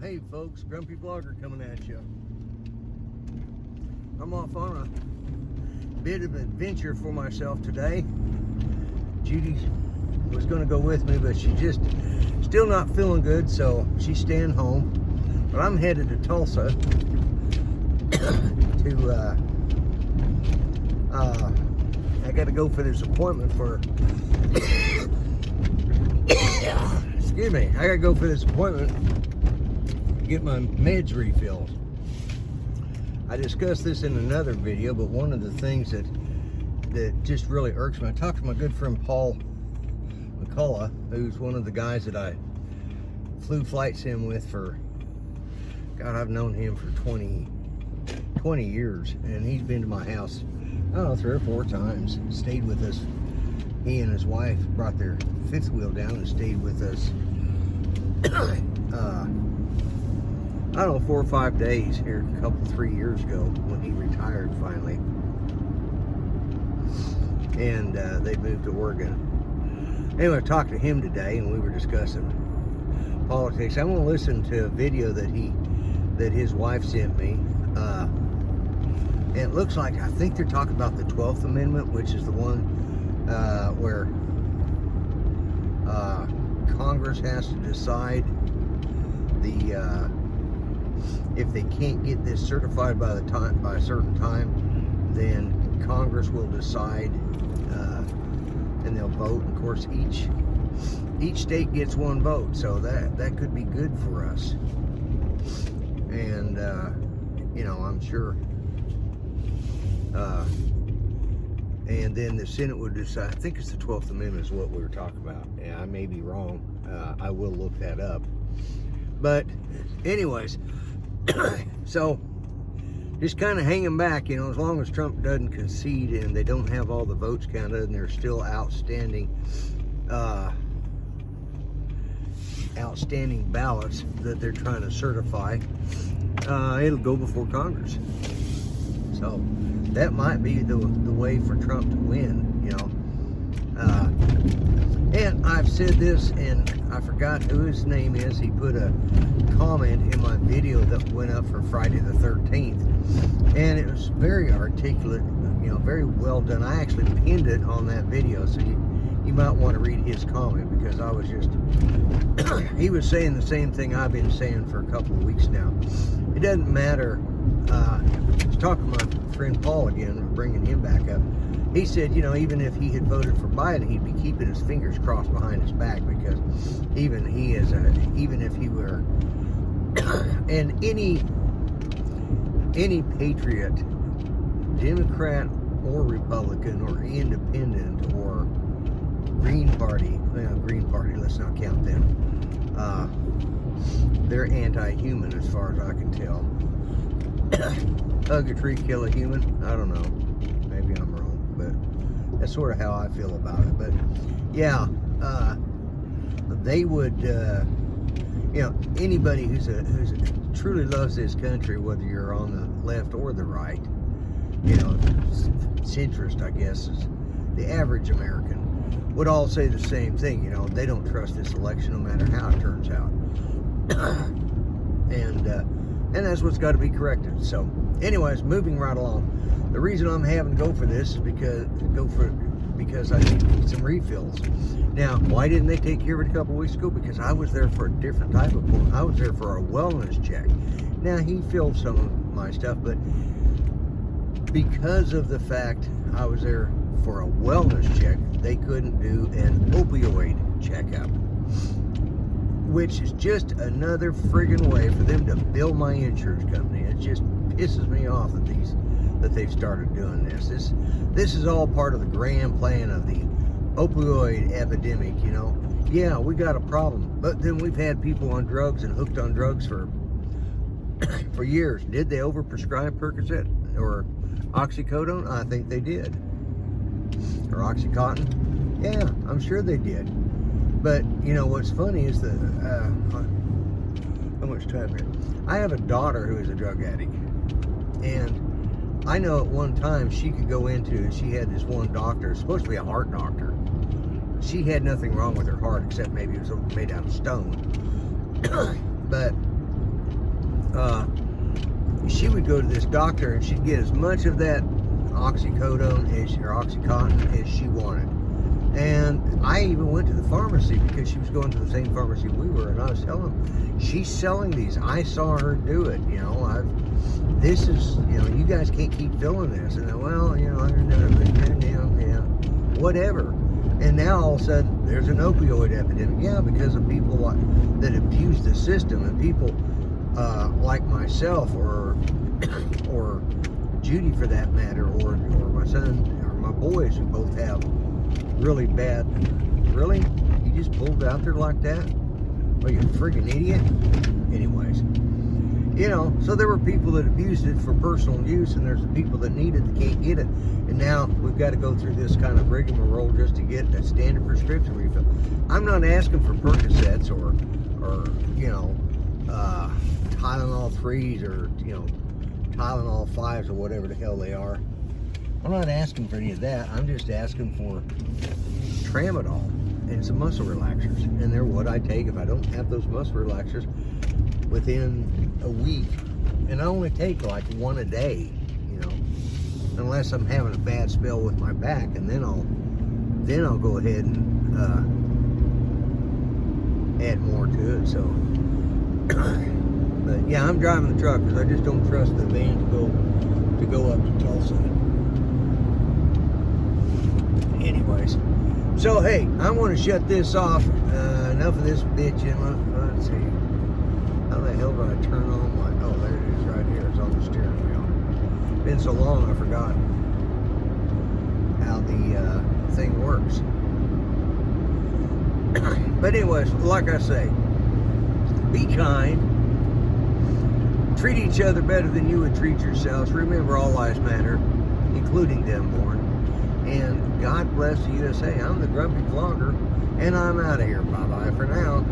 Hey folks, Grumpy Vlogger coming at you. I'm off on a bit of an adventure for myself today. Judy was going to go with me, but she's just still not feeling good, so she's staying home. But I'm headed to Tulsa to I got to go for this appointment for excuse me, I got to go for this appointment to get my meds refilled. I discussed this in another video, but one of the things that just really irks me, I talked to my good friend Paul McCullough, who's one of the guys that I flew flight sim with for, God, I've known him for 20 years, and he's been to my house, I don't know, 3 or 4 times, stayed with us. He and his wife brought their 5th wheel down and stayed with us, I don't know, 4 or 5 days here, 3 years ago when he retired finally. And they moved to Oregon. Anyway, I talked to him today and we were discussing politics. I'm going to listen to a video that his wife sent me. And it looks like, I think they're talking about the 12th Amendment, which is the one where Congress has to decide if they can't get this certified by a certain time, then Congress will decide, and they'll vote. And of course, each state gets 1 vote, so that could be good for us. And you know, I'm sure. And then the Senate would decide. I think it's the 12th Amendment is what we were talking about. And I may be wrong. I will look that up. But anyways, so just kind of hanging back, you know, as long as Trump doesn't concede and they don't have all the votes counted and there's still outstanding ballots that they're trying to certify, it'll go before Congress. So that might be the way for Trump to win, you know. And I've said this, and I forgot who his name is. He put a comment in my video that went up for Friday the 13th, and it was very articulate, you know, very well done. I actually pinned it on that video, so you might want to read his comment, because I was just he was saying the same thing I've been saying for a couple of weeks now. It doesn't matter. I was talking to my friend Paul again, bringing him back up. He said, you know, even if he had voted for Biden, he'd be keeping his fingers crossed behind his back, because even if he were, and any patriot, Democrat or Republican or Independent or Green Party, let's not count them. They're anti-human as far as I can tell. Hug a tree, kill a human. I don't know. Maybe I'm wrong, but that's sort of how I feel about it. But yeah, they would, you know, anybody who's truly loves this country, whether you're on the left or the right, you know, centrist, I guess, is the average American, would all say the same thing. You know, they don't trust this election no matter how it turns out. And that's what's got to be corrected. So anyways, moving right along. The reason I'm having to go for this is because I need some refills. Now, why didn't they take care of it a couple weeks ago? Because I was there for a different type of point. I was there for a wellness check. Now, he filled some of my stuff, but because of the fact I was there for a wellness check, they couldn't do an opioid checkup, which is just another friggin' way for them to bill my insurance company. It just pisses me off that they've started doing this. This is all part of the grand plan of the opioid epidemic, you know. Yeah, we got a problem, but then we've had people on drugs and hooked on drugs for years. Did they overprescribe Percocet or oxycodone? I think they did. Or Oxycontin? Yeah, I'm sure they did. But, you know, what's funny is that, how much time here? I have a daughter who is a drug addict. And I know at one time she had this one doctor, supposed to be a heart doctor. She had nothing wrong with her heart, except maybe it was made out of stone. But she would go to this doctor and she'd get as much of that oxycodone or Oxycontin as she wanted. And I even went to the pharmacy because she was going to the same pharmacy we were, and I was telling them, she's selling these. I saw her do it. You know, this is, you know, you guys can't keep filling this. And then, well, you know, yeah, whatever. And now all of a sudden there's an opioid epidemic. Yeah, because of people that abuse the system, and people like myself or Judy for that matter, or my son or my boys who both have really bad. Really? You just pulled out there like that? Are you a friggin' idiot? Anyways, you know, so there were people that abused it for personal use, and there's the people that need it that can't get it. And now we've got to go through this kind of rigmarole just to get a standard prescription refill. I'm not asking for Percocets or you know, Tylenol 3s or, you know, Tylenol 5s or whatever the hell they are. I'm not asking for any of that. I'm just asking for Tramadol and some muscle relaxers. And they're what I take if I don't have those muscle relaxers within a week. And I only take like one a day, you know, unless I'm having a bad spell with my back, and then I'll go ahead and add more to it. So, but yeah, I'm driving the truck because I just don't trust the van to go up to Tulsa. Anyways, so hey, I want to shut this off. Enough of this bitching. Let's see. How the hell do I turn on my? Oh, there it is, right here. It's on the steering wheel. Been so long, I forgot how the thing works. But anyways, like I say, be kind. Treat each other better than you would treat yourselves. Remember, all lives matter, including them born. And God bless the USA. I'm the Grumpy Vlogger, and I'm out of here. Bye-bye for now.